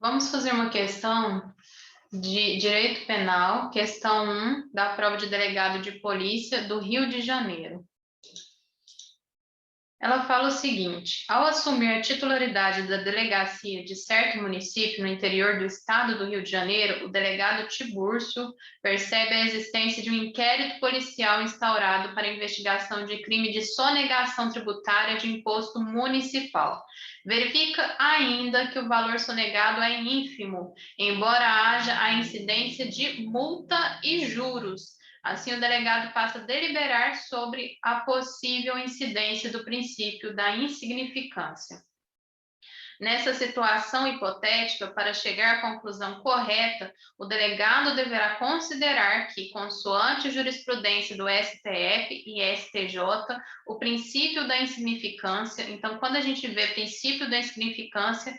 Vamos fazer uma questão de direito penal, questão 1 da prova de delegado de polícia do Rio de Janeiro. Ela fala o seguinte: ao assumir a titularidade da delegacia de certo município no interior do estado do Rio de Janeiro, o delegado Tiburcio percebe a existência de um inquérito policial instaurado para investigação de crime de sonegação tributária de imposto municipal. Verifica ainda que o valor sonegado é ínfimo, embora haja a incidência de multa e juros. Assim, o delegado passa a deliberar sobre a possível incidência do princípio da insignificância. Nessa situação hipotética, para chegar à conclusão correta, o delegado deverá considerar que, consoante a jurisprudência do STF e STJ, o princípio da insignificância, então, quando a gente vê princípio da insignificância,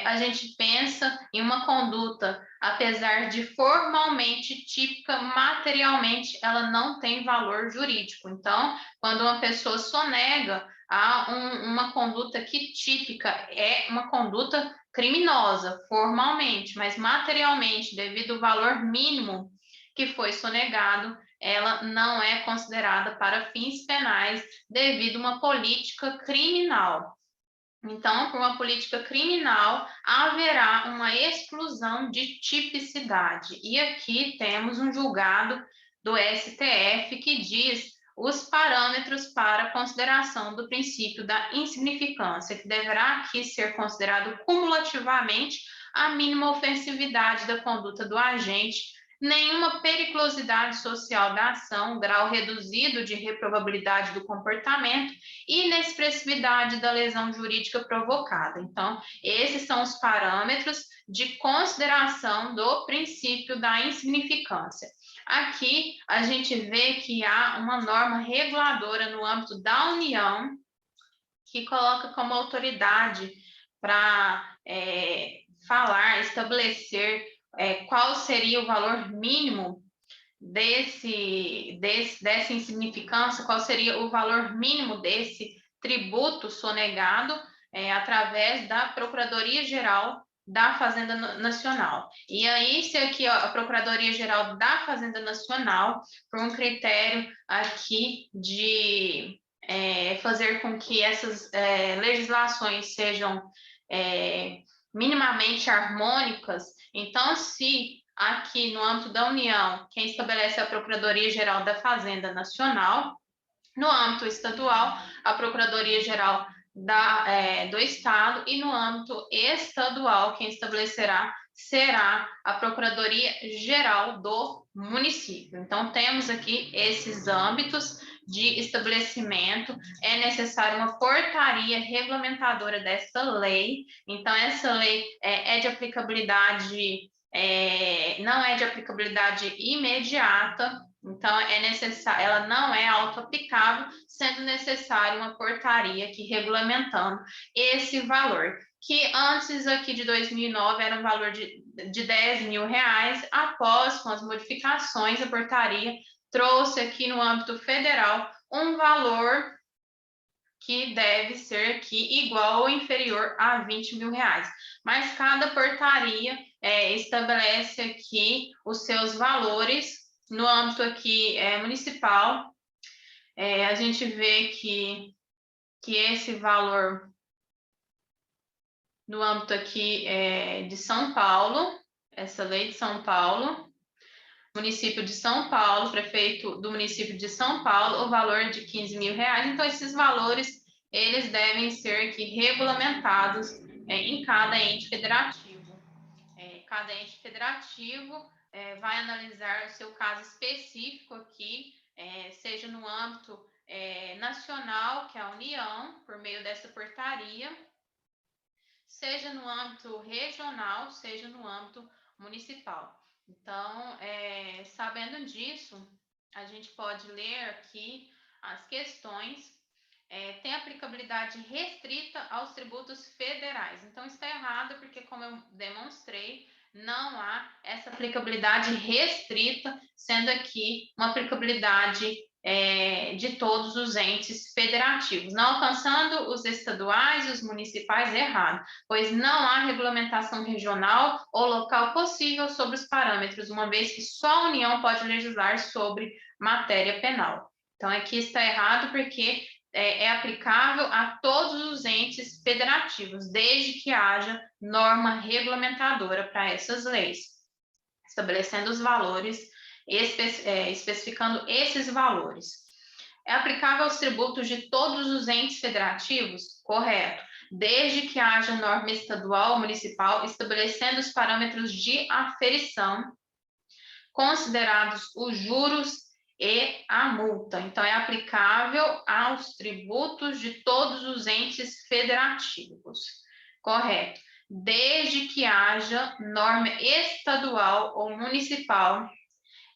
a gente pensa em uma conduta, apesar de formalmente típica, materialmente ela não tem valor jurídico. Então, quando uma pessoa sonega, há uma conduta que típica é uma conduta criminosa, formalmente, mas materialmente, devido ao valor mínimo que foi sonegado, ela não é considerada para fins penais devido a uma política criminal. Então, por uma política criminal, haverá uma exclusão de tipicidade. E aqui temos um julgado do STF que diz os parâmetros para consideração do princípio da insignificância, que deverá aqui ser considerado cumulativamente a mínima ofensividade da conduta do agente, nenhuma periculosidade social da ação, grau reduzido de reprovabilidade do comportamento e inexpressividade da lesão jurídica provocada. Então, esses são os parâmetros de consideração do princípio da insignificância. Aqui, a gente vê que há uma norma reguladora no âmbito da União que coloca como autoridade para falar, estabelecer qual seria o valor mínimo dessa insignificância, qual seria o valor mínimo desse tributo sonegado através da Procuradoria-Geral da Fazenda Nacional. E aí, se aqui ó, a Procuradoria-Geral da Fazenda Nacional, por um critério aqui de fazer com que essas legislações sejam minimamente harmônicas, então, se aqui no âmbito da União, quem estabelece é a Procuradoria-Geral da Fazenda Nacional, no âmbito estadual, a Procuradoria-Geral do Estado, e no âmbito estadual, quem estabelecerá será a Procuradoria-Geral do município. Então, temos aqui esses âmbitos de estabelecimento, é necessária uma portaria regulamentadora dessa lei, então essa lei é de aplicabilidade, não é de aplicabilidade imediata, então é necessário, ela não é auto-aplicável, sendo necessária uma portaria aqui regulamentando esse valor, que antes aqui de 2009 era um valor de R$10 mil, após, com as modificações, a portaria trouxe aqui no âmbito federal um valor que deve ser aqui igual ou inferior a R$20 mil. Mas cada portaria estabelece aqui os seus valores no âmbito aqui municipal. A gente vê que esse valor no âmbito aqui de São Paulo, essa lei de São Paulo, município de São Paulo, prefeito do município de São Paulo, o valor de R$15 mil. Então, esses valores, eles devem ser aqui regulamentados em cada ente federativo. Cada ente federativo vai analisar o seu caso específico aqui, seja no âmbito nacional, que é a União, por meio dessa portaria, seja no âmbito regional, seja no âmbito municipal. Então, sabendo disso, a gente pode ler aqui as questões. Tem aplicabilidade restrita aos tributos federais. Então, está errado, porque, como eu demonstrei, não há essa aplicabilidade restrita, sendo aqui uma aplicabilidade de todos os entes federativos, não alcançando os estaduais e os municipais errado, pois não há regulamentação regional ou local possível sobre os parâmetros, uma vez que só a União pode legislar sobre matéria penal. Então, aqui está errado porque é aplicável a todos os entes federativos, desde que haja norma regulamentadora para essas leis, estabelecendo os valores, especificando esses valores. É aplicável aos tributos de todos os entes federativos? Correto. Desde que haja norma estadual ou municipal estabelecendo os parâmetros de aferição, considerados os juros e a multa. Então, é aplicável aos tributos de todos os entes federativos. Correto. Desde que haja norma estadual ou municipal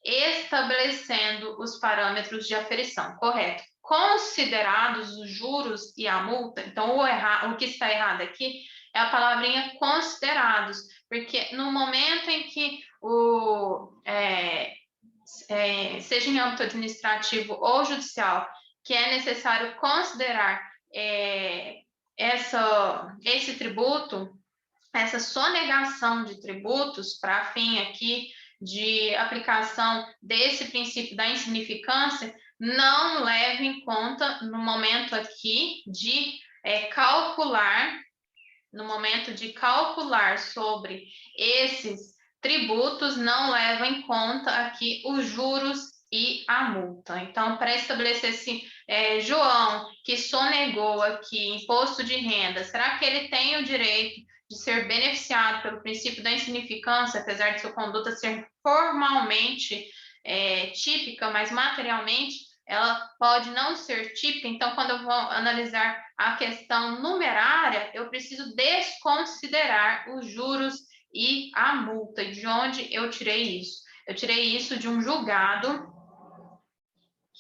estabelecendo os parâmetros de aferição. Correto. Considerados os juros e a multa, então o que está errado aqui é a palavrinha considerados, porque no momento em que seja em âmbito administrativo ou judicial, que é necessário considerar esse tributo, essa sonegação de tributos para fim aqui de aplicação desse princípio da insignificância, não leva em conta no momento aqui de calcular sobre esses tributos, não leva em conta aqui os juros e a multa. Então, para estabelecer assim, João, que sonegou aqui imposto de renda, será que ele tem o direito de ser beneficiado pelo princípio da insignificância, apesar de sua conduta ser formalmente típica, mas materialmente ela pode não ser típica? Então, quando eu vou analisar a questão numerária, eu preciso desconsiderar os juros e a multa. De onde eu tirei isso? Eu tirei isso de um julgado,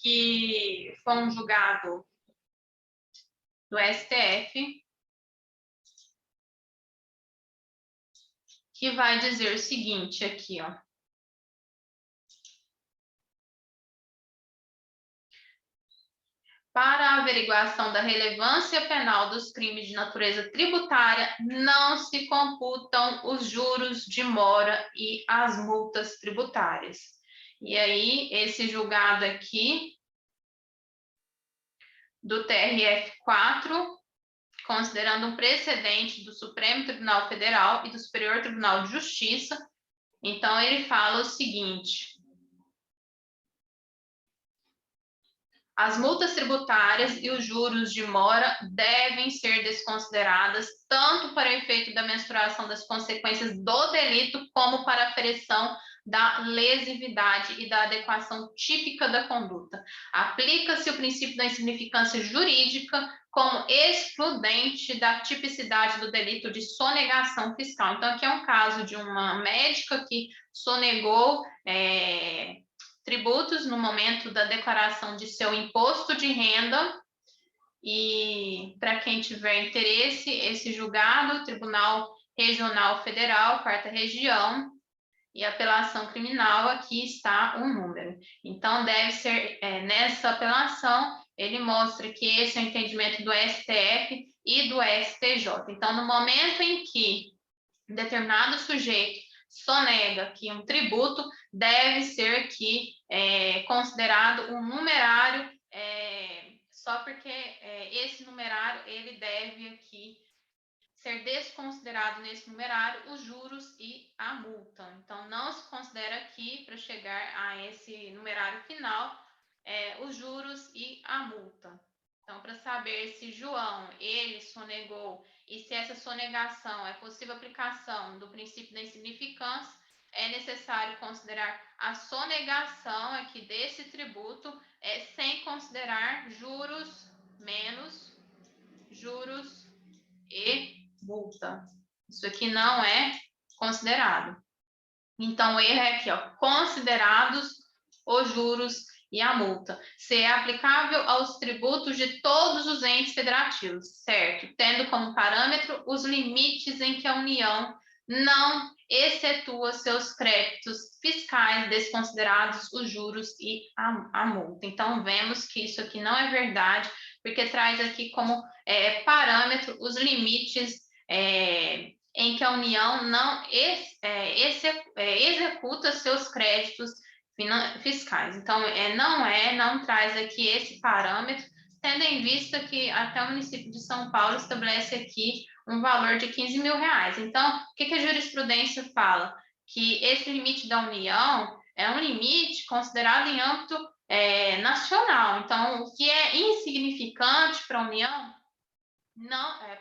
que foi um julgado do STF, que vai dizer o seguinte aqui, ó. Para a averiguação da relevância penal dos crimes de natureza tributária, não se computam os juros de mora e as multas tributárias. E aí, esse julgado aqui do TRF4, considerando um precedente do Supremo Tribunal Federal e do Superior Tribunal de Justiça, então ele fala o seguinte: as multas tributárias e os juros de mora devem ser desconsideradas tanto para efeito da mensuração das consequências do delito, como para a aferição da lesividade e da adequação típica da conduta. Aplica-se o princípio da insignificância jurídica como excludente da tipicidade do delito de sonegação fiscal. Então, aqui é um caso de uma médica que sonegou tributos no momento da declaração de seu imposto de renda. E para quem tiver interesse, esse julgado, Tribunal Regional Federal, 4ª Região, e apelação criminal, aqui está um número. Então, deve ser, nessa apelação, ele mostra que esse é o entendimento do STF e do STJ. Então, no momento em que determinado sujeito sonega que um tributo, deve ser aqui considerado um numerário, só porque esse numerário, ele deve aqui ser desconsiderado nesse numerário os juros e a multa. Então, não se considera aqui, para chegar a esse numerário final, os juros e a multa. Então, para saber se João, ele sonegou e se essa sonegação é possível aplicação do princípio da insignificância, é necessário considerar a sonegação aqui desse tributo, sem considerar juros menos juros e multa. Isso aqui não é considerado. Então, o erro é aqui, ó, considerados os juros e a multa. Se é aplicável aos tributos de todos os entes federativos, certo? Tendo como parâmetro os limites em que a União não excetua seus créditos fiscais desconsiderados os juros e a multa. Então, vemos que isso aqui não é verdade, porque traz aqui como parâmetro os limites em que a União não executa seus créditos fiscais. Então, não traz aqui esse parâmetro, tendo em vista que até o município de São Paulo estabelece aqui um valor de 15 mil reais. Então, o que a jurisprudência fala? Que esse limite da União é um limite considerado em âmbito nacional. Então, o que é insignificante para a União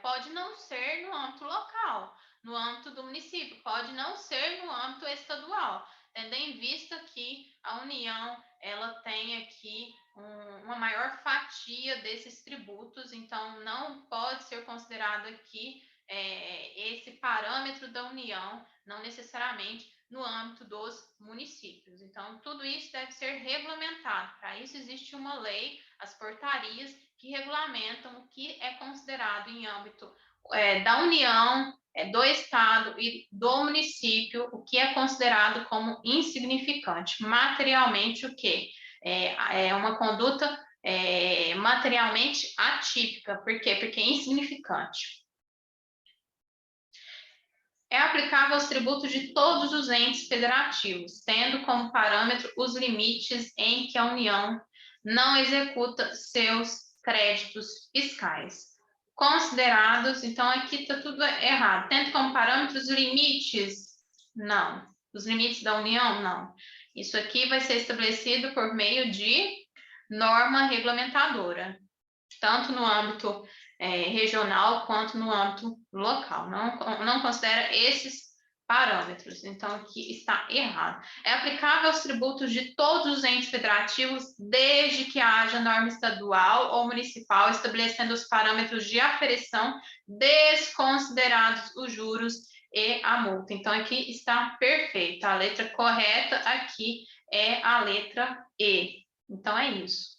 pode não ser no âmbito local, no âmbito do município, pode não ser no âmbito estadual, tendo em vista que a União ela tem aqui uma maior fatia desses tributos, então não pode ser considerado aqui esse parâmetro da União, não necessariamente no âmbito dos municípios. Então, tudo isso deve ser regulamentado. Para isso, existe uma lei, as portarias, que regulamentam o que é considerado em âmbito da União, do Estado e do município, o que é considerado como insignificante. Materialmente, o quê? É uma conduta materialmente atípica. Por quê? Porque é insignificante. É aplicável aos tributos de todos os entes federativos, tendo como parâmetro os limites em que a União não executa seus créditos fiscais. Considerados, então aqui está tudo errado. Tendo como parâmetro os limites? Não. Os limites da União? Não. Isso aqui vai ser estabelecido por meio de norma regulamentadora, tanto no âmbito regional quanto no âmbito local. Não considera esses parâmetros, então aqui está errado. É aplicável aos tributos de todos os entes federativos, desde que haja norma estadual ou municipal estabelecendo os parâmetros de aferição, desconsiderados os juros e a multa. Então aqui está perfeito. A letra correta aqui é a letra E. Então é isso.